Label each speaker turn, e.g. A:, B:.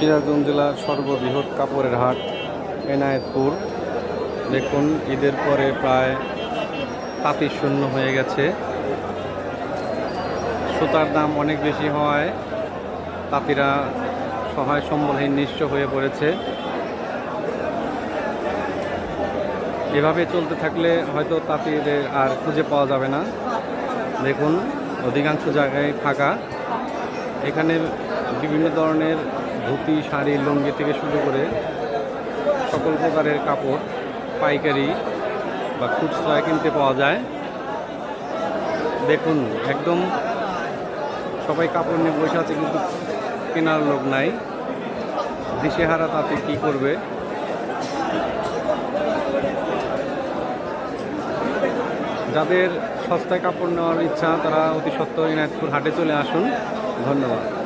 A: সিরাজগঞ্জ জেলার সর্ববৃহৎ কাপড়ের হাট এনায়েতপুর। দেখুন, ঈদের পরে প্রায় তাঁতি শূন্য হয়ে গেছে। সুতার দাম অনেক বেশি হওয়ায় তাঁতিরা সহায় সম্বলহীন নিঃস্ব হয়ে পড়েছে। এভাবে চলতে থাকলে হয়তো তাঁতিদের আর খুঁজে পাওয়া যাবে না। দেখুন, অধিকাংশ জায়গায় ফাঁকা। এখানে বিভিন্ন ধরনের ধুতি, শাড়ি, লুঙ্গি থেকে শুরু করে সকল প্রকারের কাপড় পাইকারি বা খুচরা কিনতে পাওয়া যায়। দেখুন, একদম সবাই কাপড় নিয়ে বসে আছে, কিন্তু কেনার লোক নাই। দিশেহারা তাতে কি করবে। যাদের সস্তায় কাপড় নেওয়ার ইচ্ছা তারা অতি সত্ত্বর এনায়েতপুর হাটে চলে আসুন। ধন্যবাদ।